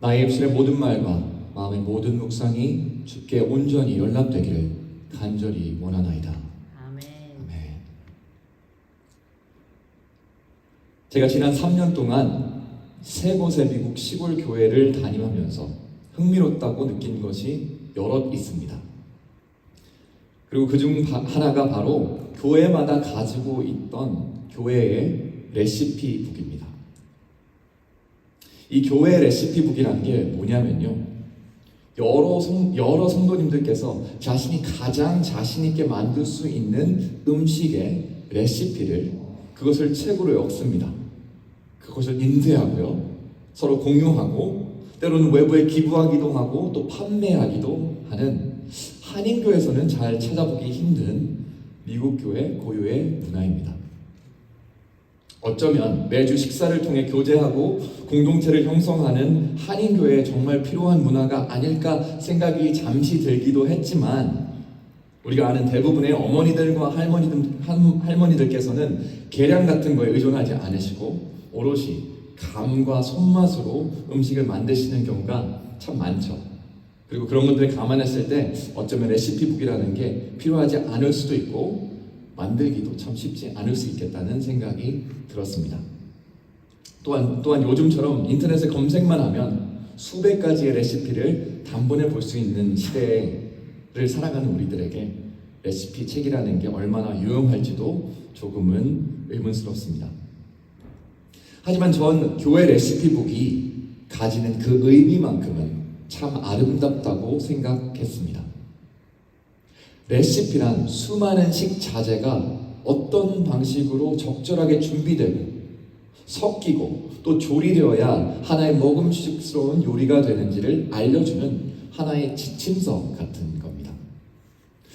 나의 입술의 모든 말과 마음의 모든 묵상이 주께 온전히 연락되기를 간절히 원하나이다. 아멘. 아멘. 제가 지난 3년 동안 세 곳의 미국 시골 교회를 다니면서 흥미롭다고 느낀 것이 여럿 있습니다. 그리고 그중 하나가 바로 교회마다 가지고 있던 교회의 레시피북입니다. 이 교회 레시피북이라는 게 뭐냐면요, 여러 성도님들께서 자신이 가장 자신 있게 만들 수 있는 음식의 레시피를 그것을 책으로 엮습니다. 그것을 인쇄하고요, 서로 공유하고 때로는 외부에 기부하기도 하고 또 판매하기도 하는 한인교회에서는 잘 찾아보기 힘든 미국 교회 고유의 문화입니다. 어쩌면 매주 식사를 통해 교제하고 공동체를 형성하는 한인교회에 정말 필요한 문화가 아닐까 생각이 잠시 들기도 했지만, 우리가 아는 대부분의 어머니들과 할머니들께서는 계량 같은 거에 의존하지 않으시고 오롯이 감과 손맛으로 음식을 만드시는 경우가 참 많죠. 그리고 그런 것들을 감안했을 때 어쩌면 레시피북이라는 게 필요하지 않을 수도 있고 만들기도 참 쉽지 않을 수 있겠다는 생각이 들었습니다. 또한 요즘처럼 인터넷에 검색만 하면 수백 가지의 레시피를 단번에 볼 수 있는 시대를 살아가는 우리들에게 레시피 책이라는 게 얼마나 유용할지도 조금은 의문스럽습니다. 하지만 전 교회 레시피북이 가지는 그 의미만큼은 참 아름답다고 생각했습니다. 레시피란 수많은 식자재가 어떤 방식으로 적절하게 준비되고 섞이고 또 조리되어야 하나의 먹음직스러운 요리가 되는지를 알려주는 하나의 지침서 같은 겁니다.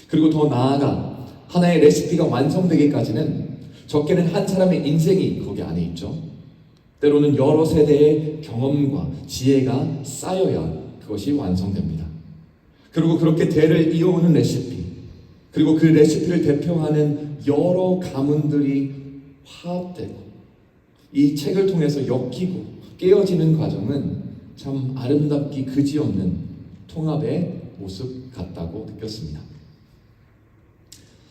그리고 더 나아가 하나의 레시피가 완성되기까지는 적게는 한 사람의 인생이 거기 안에 있죠. 때로는 여러 세대의 경험과 지혜가 쌓여야 그것이 완성됩니다. 그리고 그렇게 대를 이어오는 레시피, 그리고 그 레시피를 대표하는 여러 가문들이 화합되고 이 책을 통해서 엮이고 깨어지는 과정은 참 아름답기 그지없는 통합의 모습 같다고 느꼈습니다.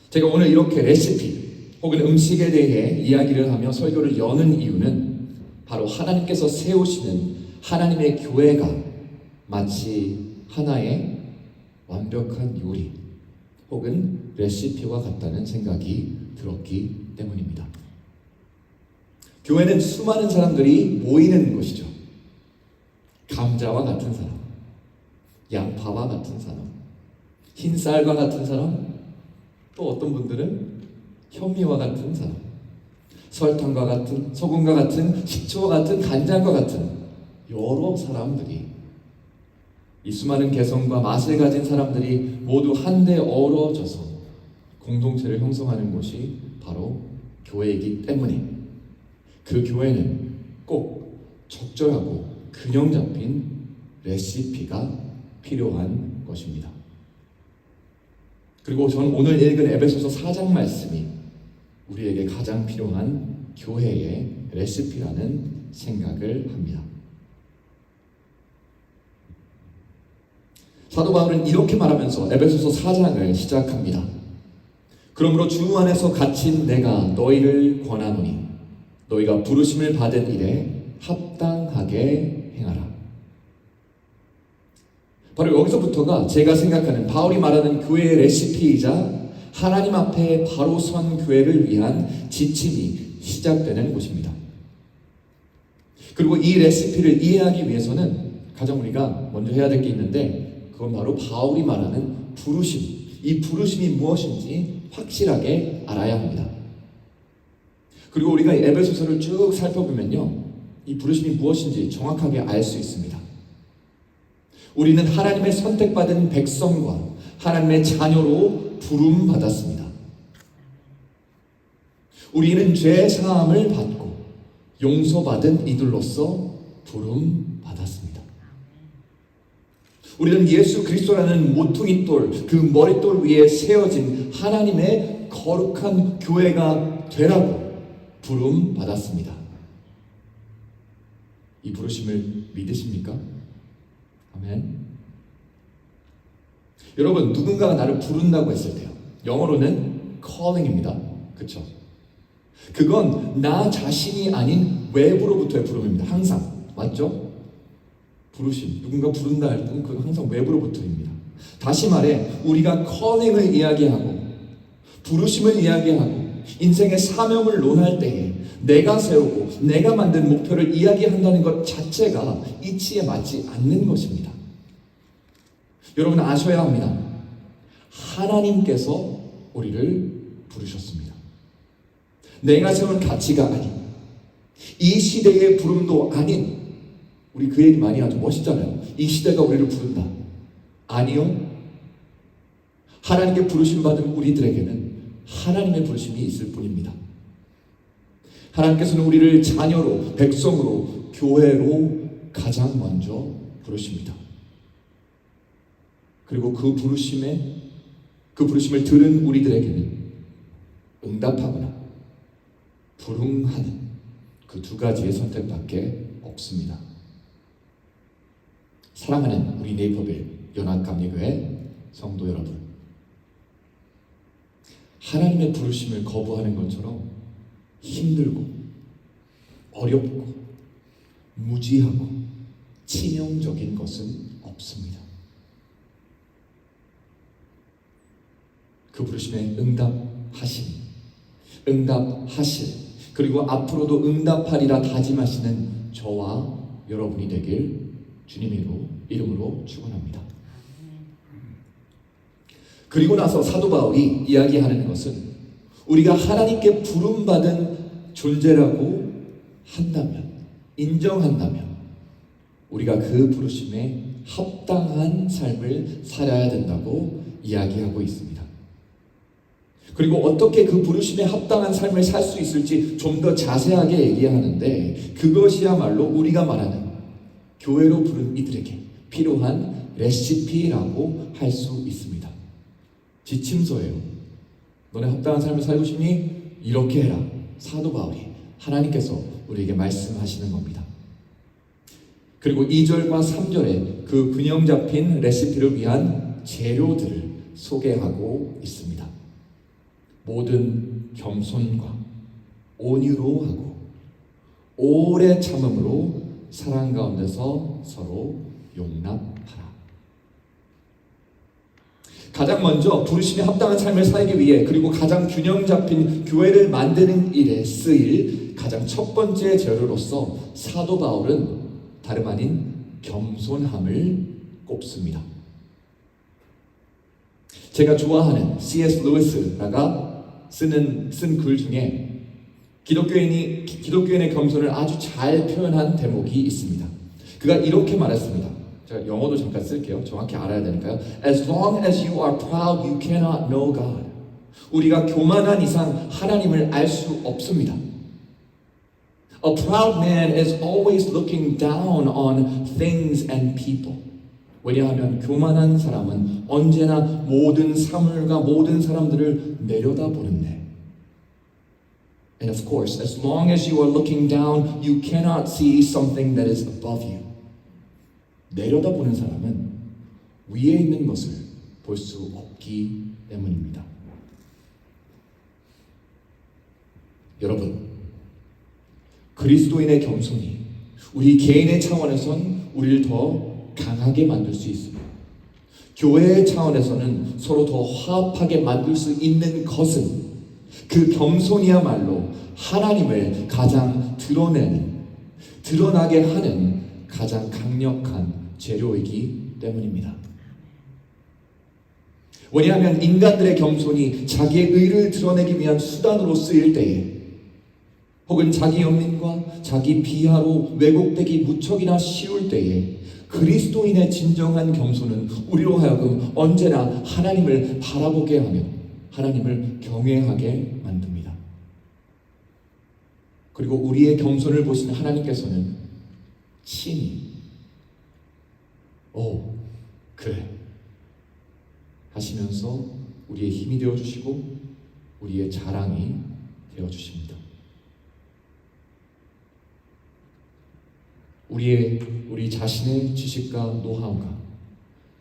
제가 오늘 이렇게 레시피 혹은 음식에 대해 이야기를 하며 설교를 여는 이유는 바로 하나님께서 세우시는 하나님의 교회가 마치 하나의 완벽한 요리 혹은 레시피와 같다는 생각이 들었기 때문입니다. 교회는 수많은 사람들이 모이는 곳이죠. 감자와 같은 사람, 양파와 같은 사람, 흰쌀과 같은 사람, 또 어떤 분들은 현미와 같은 사람, 설탕과 같은, 소금과 같은, 식초와 같은, 간장과 같은 여러 사람들이, 이 수많은 개성과 맛을 가진 사람들이 모두 한데 어우러져서 공동체를 형성하는 곳이 바로 교회이기 때문에 그 교회는 꼭 적절하고 균형 잡힌 레시피가 필요한 것입니다. 그리고 저는 오늘 읽은 에베소서 4장 말씀이 우리에게 가장 필요한 교회의 레시피라는 생각을 합니다. 사도 바울은 이렇게 말하면서 에베소서 4장을 시작합니다. 그러므로 주 안에서 갇힌 내가 너희를 권하노니 너희가 부르심을 받은 일에 합당하게 행하라. 바로 여기서부터가 제가 생각하는 바울이 말하는 교회의 레시피이자 하나님 앞에 바로 선 교회를 위한 지침이 시작되는 곳입니다. 그리고 이 레시피를 이해하기 위해서는 가장 우리가 먼저 해야 될 게 있는데, 그건 바로 바울이 말하는 부르심, 이 부르심이 무엇인지 확실하게 알아야 합니다. 그리고 우리가 에베소서를 쭉 살펴보면요, 이 부르심이 무엇인지 정확하게 알 수 있습니다. 우리는 하나님의 선택받은 백성과 하나님의 자녀로 부름받았습니다. 우리는 죄 사함을 받고 용서받은 이들로서 부름받았습니다. 우리는 예수 그리스도라는 모퉁이 돌, 그 머릿돌 위에 세워진 하나님의 거룩한 교회가 되라고 부름받았습니다. 이 부르심을 믿으십니까? 아멘. 여러분, 누군가가 나를 부른다고 했을 때요, 영어로는 calling입니다. 그렇죠? 그건 나 자신이 아닌 외부로부터의 부름입니다. 항상. 맞죠? 부르심. 누군가 부른다 할 때는 그건 항상 외부로부터입니다. 다시 말해, 우리가 calling을 이야기하고 부르심을 이야기하고 인생의 사명을 논할 때에 내가 세우고 내가 만든 목표를 이야기한다는 것 자체가 이치에 맞지 않는 것입니다. 여러분 아셔야 합니다. 하나님께서 우리를 부르셨습니다. 내가 세운 가치가 아닌, 이 시대의 부름도 아닌, 우리 그 얘기 많이 하죠. 멋있잖아요. 이 시대가 우리를 부른다. 아니요. 하나님께 부르심 받은 우리들에게는 하나님의 부르심이 있을 뿐입니다. 하나님께서는 우리를 자녀로, 백성으로, 교회로 가장 먼저 부르십니다. 그리고 그 부르심을 들은 우리들에게는 응답하거나 불응하는 그 두 가지의 선택밖에 없습니다. 사랑하는 우리 네이버빌 연합감리교회 성도 여러분, 하나님의 부르심을 거부하는 것처럼 힘들고 어렵고 무지하고 치명적인 것은 없습니다. 그 부르심에 응답하실, 그리고 앞으로도 응답하리라 다짐하시는 저와 여러분이 되길 주님의 이름으로 축원합니다. 그리고 나서 사도 바울이 이야기하는 것은 우리가 하나님께 부름받은 존재라고 한다면, 인정한다면 우리가 그 부르심에 합당한 삶을 살아야 된다고 이야기하고 있습니다. 그리고 어떻게 그 부르심에 합당한 삶을 살 수 있을지 좀 더 자세하게 얘기하는데, 그것이야말로 우리가 말하는 교회로 부른 이들에게 필요한 레시피라고 할 수 있습니다. 지침서예요. 너네 합당한 삶을 살고 싶니? 이렇게 해라. 사도 바울이, 하나님께서 우리에게 말씀하시는 겁니다. 그리고 2절과 3절에 그 균형 잡힌 레시피를 위한 재료들을 소개하고 있습니다. 모든 겸손과 온유로 하고 오래 참음으로 사랑 가운데서 서로 용납하라. 가장 먼저 부르심에 합당한 삶을 살기 위해, 그리고 가장 균형 잡힌 교회를 만드는 일에 쓰일 가장 첫 번째 재료로서 사도 바울은 다름 아닌 겸손함을 꼽습니다. 제가 좋아하는 C.S. 루이스가 쓴 글 중에 기독교인의 겸손을 아주 잘 표현한 대목이 있습니다. 그가 이렇게 말했습니다. 제가 영어도 잠깐 쓸게요. 정확히 알아야 되니까요. As long as you are proud, you cannot know God. 우리가 교만한 이상 하나님을 알 수 없습니다. A proud man is always looking down on things and people. 왜냐하면 교만한 사람은 언제나 모든 사물과 모든 사람들을 내려다보는데. And of course, as long as you are looking down, you cannot see something that is above you. 내려다보는 사람은 위에 있는 것을 볼 수 없기 때문입니다. 여러분, 그리스도인의 겸손이 우리 개인의 차원에선 우리를 더 강하게 만들 수 있습니다. 교회의 차원에서는 서로 더 화합하게 만들 수 있는 것은 그 겸손이야말로 하나님을 가장 드러나게 하는 가장 강력한 재료이기 때문입니다. 왜냐하면 인간들의 겸손이 자기의 의를 드러내기 위한 수단으로 쓰일 때에, 혹은 자기 연민과 자기 비하로 왜곡되기 무척이나 쉬울 때에, 그리스도인의 진정한 겸손은 우리로 하여금 언제나 하나님을 바라보게 하며 하나님을 경외하게 만듭니다. 그리고 우리의 겸손을 보시는 하나님께서는 친히 그래 하시면서 우리의 힘이 되어주시고 우리의 자랑이 되어주십니다. 우리 자신의 지식과 노하우가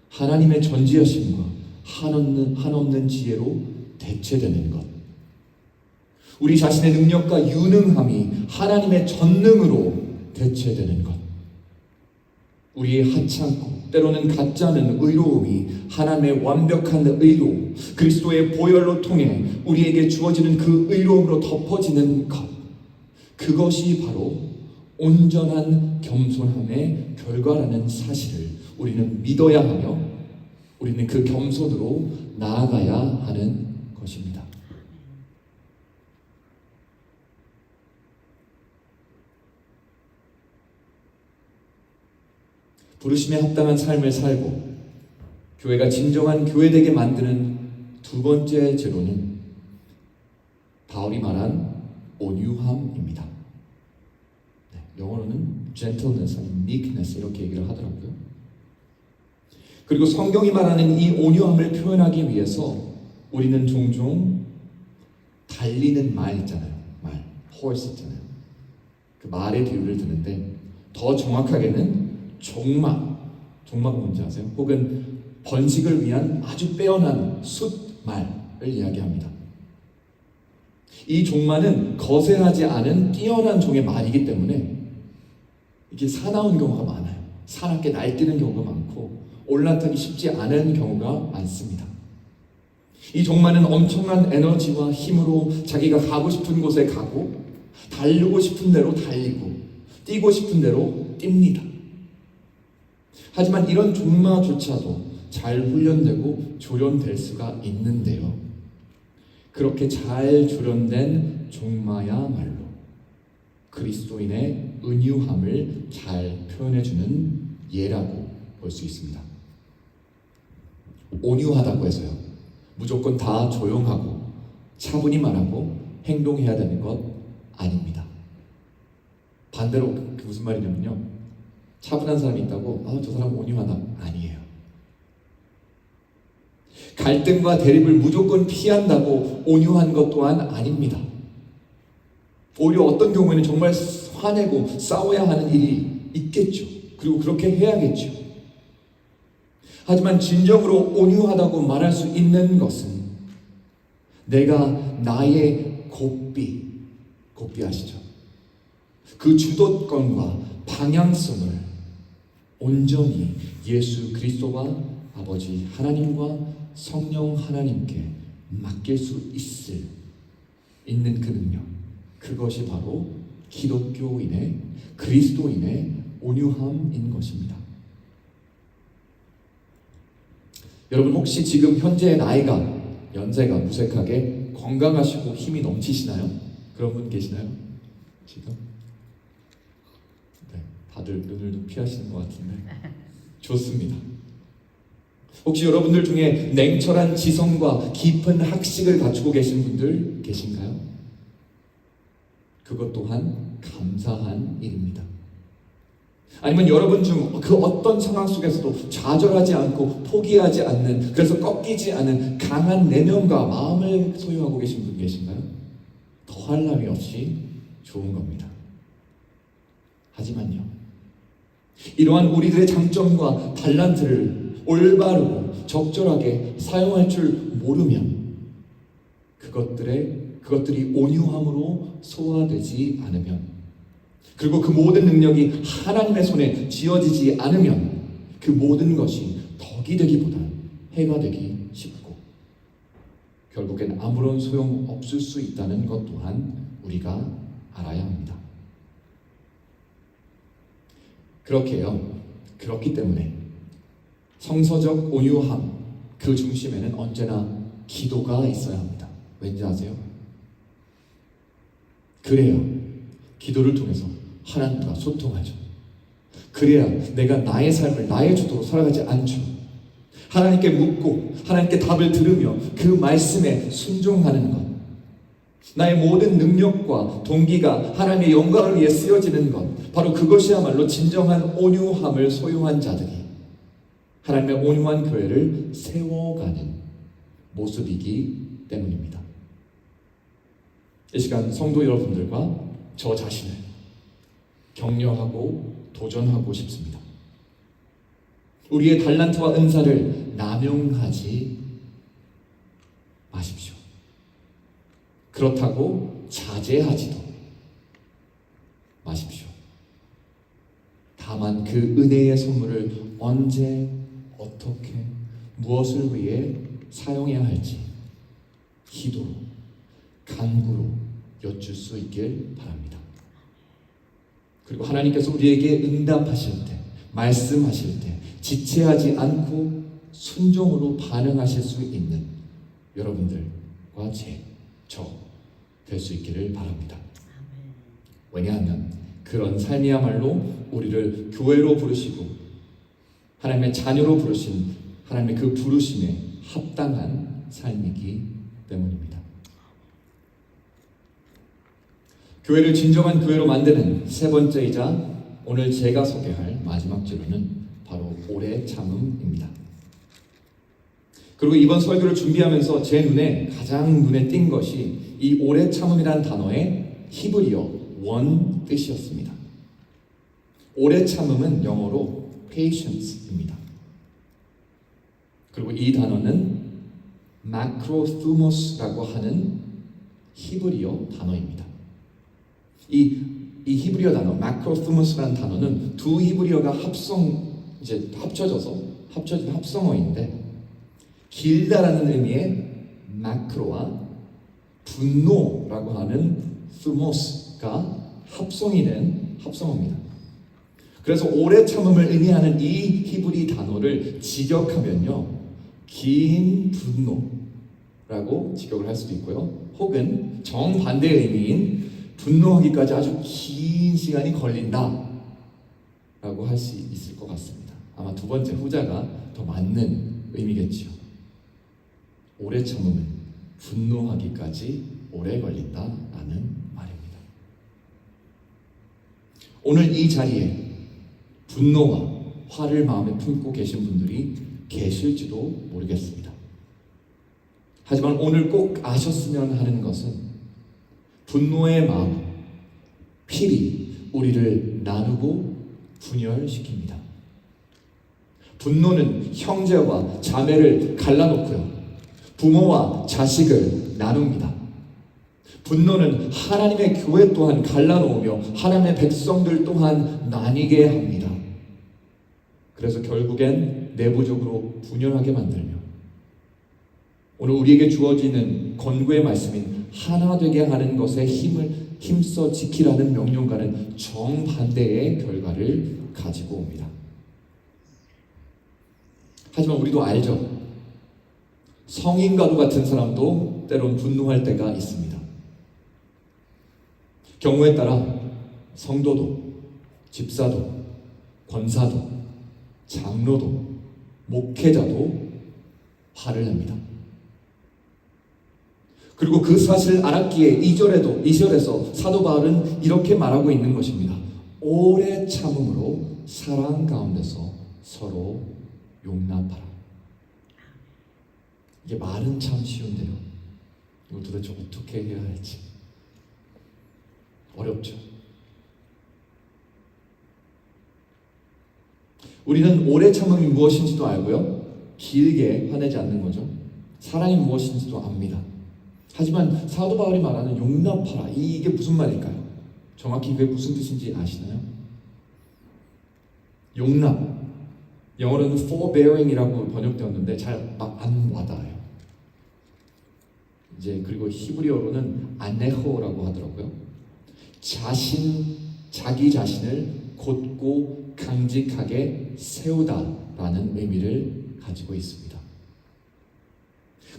하나님의 전지하심과 한없는 지혜로 대체되는 것, 우리 자신의 능력과 유능함이 하나님의 전능으로 대체되는 것, 우리의 하찮고 때로는 가짜는 의로움이 하나님의 완벽한 의로 그리스도의 보혈로 통해 우리에게 주어지는 그 의로움으로 덮어지는 것, 그것이 바로 온전한 겸손함의 결과라는 사실을 우리는 믿어야 하며 우리는 그 겸손으로 나아가야 하는 것입니다. 부르심에 합당한 삶을 살고 교회가 진정한 교회되게 만드는 두 번째 제로는 바울이 말한 온유함입니다. 영어로는 gentleness, meekness 이렇게 얘기를 하더라고요. 그리고 성경이 말하는 이 온유함을 표현하기 위해서 우리는 종종 달리는 말 있잖아요. 말, horse 있잖아요. 그 말의 비유를 드는데 더 정확하게는 종마가 뭔지 아세요? 혹은 번식을 위한 아주 빼어난 숫말을 이야기합니다. 이 종마는 거세하지 않은 뛰어난 종의 말이기 때문에 이게 사나운 경우가 많아요. 사납게 날뛰는 경우가 많고 올라타기 쉽지 않은 경우가 많습니다. 이 종마는 엄청난 에너지와 힘으로 자기가 가고 싶은 곳에 가고 달리고 싶은 대로 달리고 뛰고 싶은 대로 뜁니다. 하지만 이런 종마조차도 잘 훈련되고 조련될 수가 있는데요. 그렇게 잘 조련된 종마야말로 그리스도인의 은유함을 잘 표현해주는 예라고 볼 수 있습니다. 온유하다고 해서요, 무조건 다 조용하고 차분히 말하고 행동해야 되는 것 아닙니다. 반대로 그 무슨 말이냐면요, 차분한 사람이 있다고 저 사람 온유하다, 아니에요. 갈등과 대립을 무조건 피한다고 온유한 것 또한 아닙니다. 오히려 어떤 경우에는 정말 화내고 싸워야 하는 일이 있겠죠. 그리고 그렇게 해야겠죠. 하지만 진정으로 온유하다고 말할 수 있는 것은 내가 나의 고삐 아시죠? 그 주도권과 방향성을 온전히 예수 그리스도와 아버지 하나님과 성령 하나님께 맡길 수 있는 그 능력, 그것이 바로 기독교인의 그리스도인의 온유함인 것입니다. 여러분 혹시 지금 현재의 연세가 무색하게 건강하시고 힘이 넘치시나요? 그런 분 계시나요? 지금? 네, 다들 눈을 좀 피하시는 것 같은데 좋습니다. 혹시 여러분들 중에 냉철한 지성과 깊은 학식을 갖추고 계신 분들 계신가요? 그것 또한 감사한 일입니다. 아니면 여러분 중 그 어떤 상황 속에서도 좌절하지 않고 포기하지 않는, 그래서 꺾이지 않은 강한 내면과 마음을 소유하고 계신 분 계신가요? 더할 나위 없이 좋은 겁니다. 하지만요, 이러한 우리들의 장점과 달란트를 올바르고 적절하게 사용할 줄 모르면 그것들이 온유함으로 소화되지 않으면, 그리고 그 모든 능력이 하나님의 손에 쥐어지지 않으면 그 모든 것이 덕이 되기보다 해가 되기 쉽고 결국엔 아무런 소용 없을 수 있다는 것 또한 우리가 알아야 합니다. 그렇기 때문에 성서적 온유함 그 중심에는 언제나 기도가 있어야 합니다. 왠지 아세요? 그래야 기도를 통해서 하나님과 소통하죠. 그래야 내가 나의 삶을 나의 주도로 살아가지 않죠. 하나님께 묻고 하나님께 답을 들으며 그 말씀에 순종하는 것, 나의 모든 능력과 동기가 하나님의 영광을 위해 쓰여지는 것, 바로 그것이야말로 진정한 온유함을 소유한 자들이 하나님의 온유한 교회를 세워가는 모습이기 때문입니다. 이 시간 성도 여러분들과 저 자신을 격려하고 도전하고 싶습니다. 우리의 달란트와 은사를 남용하지 마십시오. 그렇다고 자제하지도 마십시오. 다만 그 은혜의 선물을 언제, 어떻게, 무엇을 위해 사용해야 할지 기도로, 간구로 여쭐 수 있길 바랍니다. 그리고 하나님께서 우리에게 응답하실 때, 말씀하실 때 지체하지 않고 순종으로 반응하실 수 있는 여러분들과 저 될 수 있기를 바랍니다. 왜냐하면 그런 삶이야말로 우리를 교회로 부르시고 하나님의 자녀로 부르신 하나님의 그 부르심에 합당한 삶이기 때문입니다. 교회를 진정한 교회로 만드는 세 번째이자 오늘 제가 소개할 마지막 질문은 바로 오래 참음입니다. 그리고 이번 설교를 준비하면서 제 눈에 가장 눈에 띈 것이 이 오래 참음이라는 단어의 히브리어 원 뜻이었습니다. 오래 참음은 영어로 patience입니다. 그리고 이 단어는 macrothumos라고 하는 히브리어 단어입니다. 이 히브리어 단어 macrothumos라는 단어는 두 히브리어가 합쳐진 합성어인데 길다라는 의미의 macro와 분노라고 하는 thumos가 합성이 된 합성어입니다. 그래서 오래 참음을 의미하는 이 히브리 단어를 직역하면요, 긴 분노라고 직역을 할 수도 있고요, 혹은 정반대의 의미인 분노하기까지 아주 긴 시간이 걸린다 라고 할 수 있을 것 같습니다. 아마 두 번째 후자가 더 맞는 의미겠지요. 오래 참으면 분노하기까지 오래 걸린다라는 말입니다. 오늘 이 자리에 분노와 화를 마음에 품고 계신 분들이 계실지도 모르겠습니다. 하지만 오늘 꼭 아셨으면 하는 것은 분노의 마음, 필이 우리를 나누고 분열시킵니다. 분노는 형제와 자매를 갈라놓고요, 부모와 자식을 나눕니다. 분노는 하나님의 교회 또한 갈라놓으며 하나님의 백성들 또한 나뉘게 합니다. 그래서 결국엔 내부적으로 분열하게 만들며 오늘 우리에게 주어지는 권고의 말씀인 하나 되게 하는 것에 힘써 지키라는 명령과는 정반대의 결과를 가지고 옵니다. 하지만 우리도 알죠. 성인과도 같은 사람도 때론 분노할 때가 있습니다. 경우에 따라 성도도, 집사도, 권사도, 장로도, 목회자도 화를 냅니다. 그리고 그 사실을 알았기에 2절에서 사도 바울은 이렇게 말하고 있는 것입니다. 오래 참음으로 사랑 가운데서 서로 용납하라. 이게 말은 참 쉬운데요, 이걸 도대체 어떻게 해야 할지 어렵죠. 우리는 오래 참음이 무엇인지도 알고요, 길게 화내지 않는 거죠. 사랑이 무엇인지도 압니다. 하지만 사도 바울이 말하는 용납하라, 이게 무슨 말일까요? 정확히 그게 무슨 뜻인지 아시나요? 용납, 영어로는 forbearing이라고 번역되었는데 잘 안 와닿아요. 그리고 히브리어로는 아네호라고 하더라고요. 자기 자신을 곧고 강직하게 세우다라는 의미를 가지고 있습니다.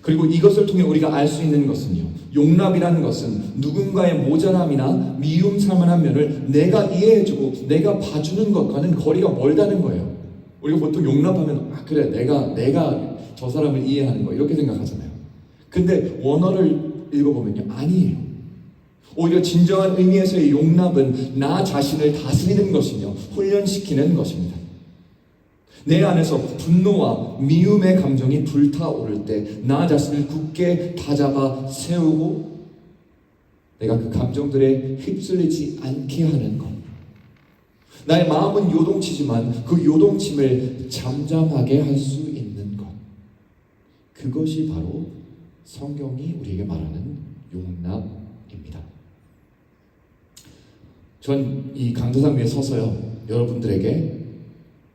그리고 이것을 통해 우리가 알 수 있는 것은요, 용납이라는 것은 누군가의 모자람이나 미움 살만한 면을 내가 이해해주고 내가 봐주는 것과는 거리가 멀다는 거예요. 우리가 보통 용납하면 그래 내가 저 사람을 이해하는 거 이렇게 생각하잖아요. 근데 원어를 읽어보면요, 아니에요. 오히려 진정한 의미에서의 용납은 나 자신을 다스리는 것이며 훈련시키는 것입니다. 내 안에서 분노와 미움의 감정이 불타오를 때 나 자신을 굳게 다잡아 세우고 내가 그 감정들에 휩쓸리지 않게 하는 것, 나의 마음은 요동치지만 그 요동침을 잠잠하게 할 수 있는 것. 그것이 바로 성경이 우리에게 말하는 용납입니다. 전 이 강도상 위에 서서요, 여러분들에게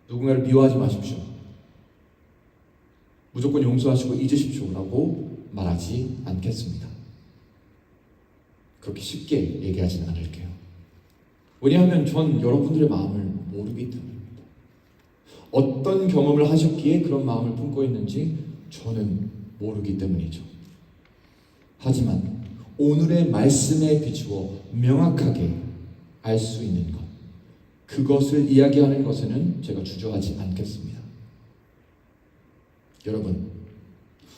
누군가를 미워하지 마십시오, 무조건 용서하시고 잊으십시오라고 말하지 않겠습니다. 그렇게 쉽게 얘기하지는 않을게요. 왜냐하면 전 여러분들의 마음을 모르기 때문입니다. 어떤 경험을 하셨기에 그런 마음을 품고 있는지 저는 모르기 때문이죠. 하지만 오늘의 말씀에 비추어 명확하게 알 수 있는 것, 그것을 이야기하는 것에는 제가 주저하지 않겠습니다. 여러분,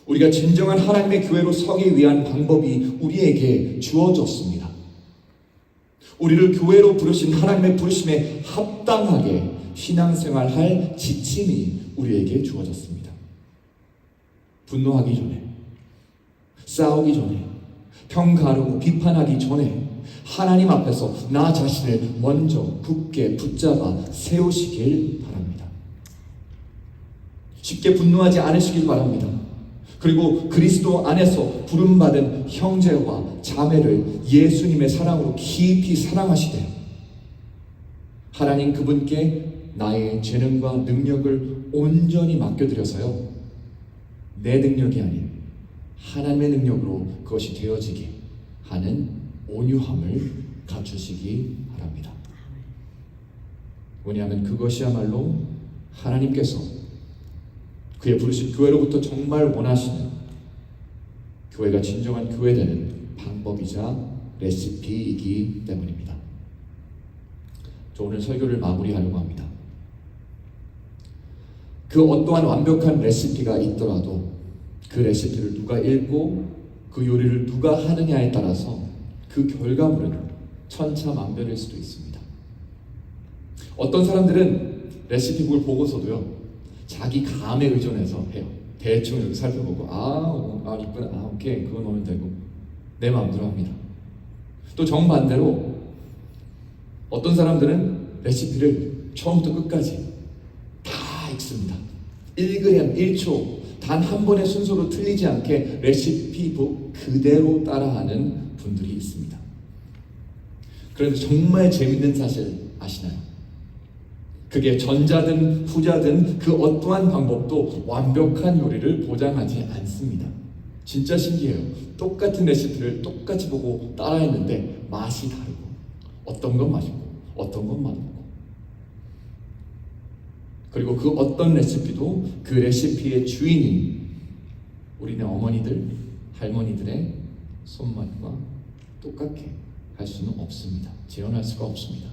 우리가 진정한 하나님의 교회로 서기 위한 방법이 우리에게 주어졌습니다. 우리를 교회로 부르신 하나님의 부르심에 합당하게 신앙생활할 지침이 우리에게 주어졌습니다. 분노하기 전에, 싸우기 전에, 평가하고 비판하기 전에 하나님 앞에서 나 자신을 먼저 굳게 붙잡아 세우시길 바랍니다. 쉽게 분노하지 않으시길 바랍니다. 그리고 그리스도 안에서 부름받은 형제와 자매를 예수님의 사랑으로 깊이 사랑하시되 하나님 그분께 나의 재능과 능력을 온전히 맡겨드려서요, 내 능력이 아닌 하나님의 능력으로 그것이 되어지게 하는 온유함을 갖추시기 바랍니다. 왜냐하면 그것이야말로 하나님께서 그의 부르신 교회로부터 정말 원하시는, 교회가 진정한 교회되는 방법이자 레시피이기 때문입니다. 저 오늘 설교를 마무리하려고 합니다. 그 어떠한 완벽한 레시피가 있더라도 그 레시피를 누가 읽고 그 요리를 누가 하느냐에 따라서 그 결과물은 천차만별일 수도 있습니다. 어떤 사람들은 레시피북을 보고서도요, 자기 감에 의존해서 해요. 대충 이렇게 살펴보고 이쁘다, 오케이, 그거 넣으면 되고 내 마음대로 합니다. 또 정반대로 어떤 사람들은 레시피를 처음부터 끝까지 다 읽습니다. 1g 1초 단 한 번의 순서로 틀리지 않게 레시피북 그대로 따라하는 분들이 있습니다. 그런데 정말 재밌는 사실 아시나요? 그게 전자든 후자든 그 어떠한 방법도 완벽한 요리를 보장하지 않습니다. 진짜 신기해요. 똑같은 레시피를 똑같이 보고 따라했는데 맛이 다르고, 어떤 건 맛있고 어떤 건 맛없고, 그리고 그 어떤 레시피도 그 레시피의 주인인 우리네 어머니들, 할머니들의 손맛과 똑같게 할 수는 없습니다. 재현할 수가 없습니다.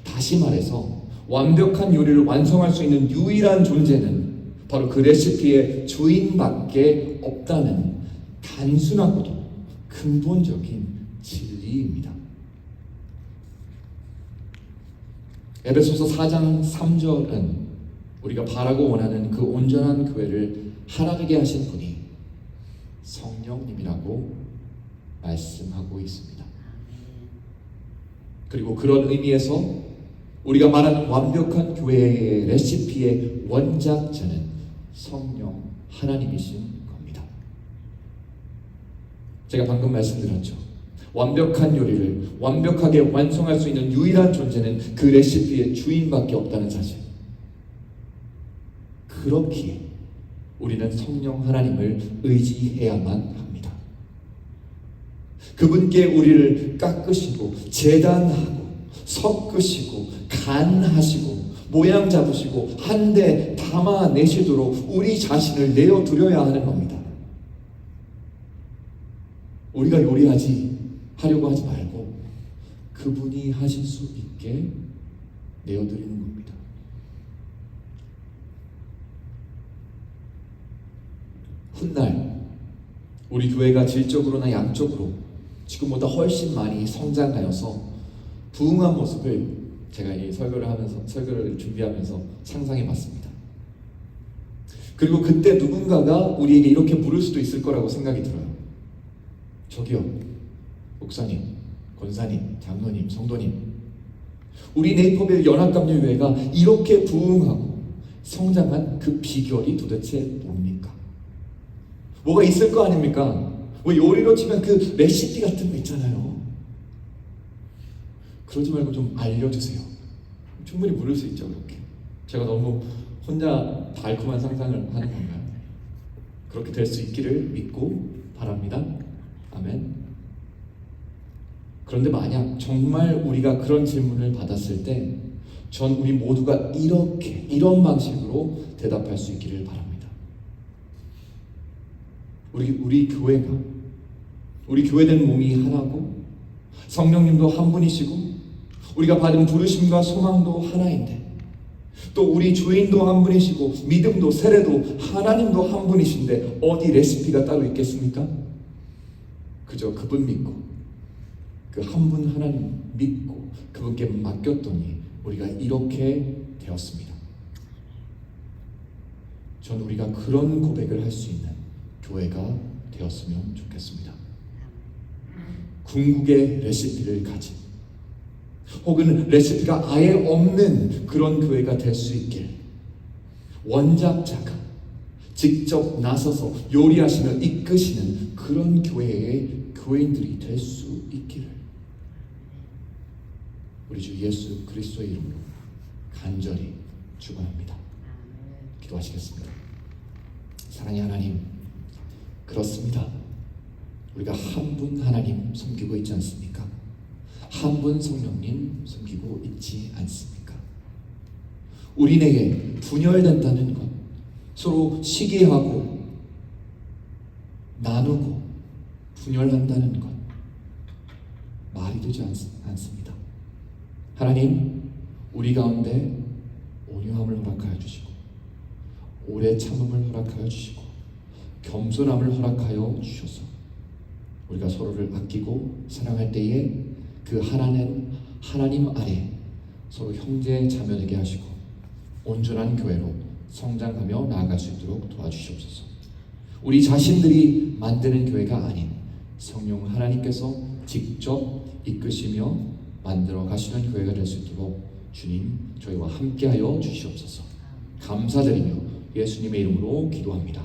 다시 말해서 완벽한 요리를 완성할 수 있는 유일한 존재는 바로 그 레시피의 주인밖에 없다는 단순하고도 근본적인 진리입니다. 에베소서 4장 3절은 우리가 바라고 원하는 그 온전한 교회를 하나되게 하신 분이 성령님이라고 말씀하고 있습니다. 그리고 그런 의미에서 우리가 말하는 완벽한 교회의 레시피의 원작자는 성령 하나님이신 겁니다. 제가 방금 말씀드렸죠. 완벽한 요리를 완벽하게 완성할 수 있는 유일한 존재는 그 레시피의 주인밖에 없다는 사실. 그렇기에 우리는 성령 하나님을 의지해야만 합니다. 그분께 우리를 깎으시고 재단하고 섞으시고 간하시고 모양 잡으시고 한데 담아내시도록 우리 자신을 내어드려야 하는 겁니다. 우리가 하려고 하지 말고 그분이 하실 수 있게 내어드리는 겁니다. 훗날 우리 교회가 질적으로나 양적으로 지금보다 훨씬 많이 성장하여서 부흥한 모습을 제가 이 설교를 준비하면서 상상해 봤습니다. 그리고 그때 누군가가 우리에게 이렇게 물을 수도 있을 거라고 생각이 들어요. 저기요, 목사님, 권사님, 장로님, 성도님, 우리 네이버빌 연합감리교회가 이렇게 부흥하고 성장한 그 비결이 도대체 뭡니까? 뭐가 있을 거 아닙니까? 뭐 요리로 치면 그 레시피 같은 거 있잖아요. 그러지 말고 좀 알려주세요. 충분히 물을 수 있죠, 그렇게. 제가 너무 혼자 달콤한 상상을 하는 건가요? 그렇게 될 수 있기를 믿고 바랍니다. 아멘. 그런데 만약 정말 우리가 그런 질문을 받았을 때 전 우리 모두가 이런 방식으로 대답할 수 있기를 바랍니다. 우리 교회된 몸이 하나고 성령님도 한 분이시고 우리가 받은 부르심과 소망도 하나인데 또 우리 주인도 한 분이시고 믿음도 세례도 하나님도 한 분이신데 어디 레시피가 따로 있겠습니까? 그저 그분 믿고 그 한 분 하나님 믿고 그분께 맡겼더니 우리가 이렇게 되었습니다. 전 우리가 그런 고백을 할 수 있는 교회가 되었으면 좋겠습니다. 궁극의 레시피를 가진 혹은 레시피가 아예 없는 그런 교회가 될 수 있길, 원작자가 직접 나서서 요리하시며 이끄시는 그런 교회의 교인들이 될 수 있기를 우리 주 예수 그리스도의 이름으로 간절히 축원합니다. 기도하시겠습니다. 사랑의 하나님, 그렇습니다. 우리가 한 분 하나님 섬기고 있지 않습니까? 한 분 성령님 섬기고 있지 않습니까? 우리에게 분열된다는 것, 서로 시기하고 나누고 분열한다는 것, 말이 되지 않습니다. 하나님, 우리 가운데 온유함을 허락하여 주시고 오래 참음을 허락하여 주시고 겸손함을 허락하여 주셔서 우리가 서로를 아끼고 사랑할 때에 그 하나님 아래 서로 형제 자매되게 하시고 온전한 교회로 성장하며 나아갈 수 있도록 도와주시옵소서. 우리 자신들이 만드는 교회가 아닌 성령 하나님께서 직접 이끄시며 만들어 가시는 교회가 될 수 있도록 주님 저희와 함께하여 주시옵소서. 감사드리며 예수님의 이름으로 기도합니다.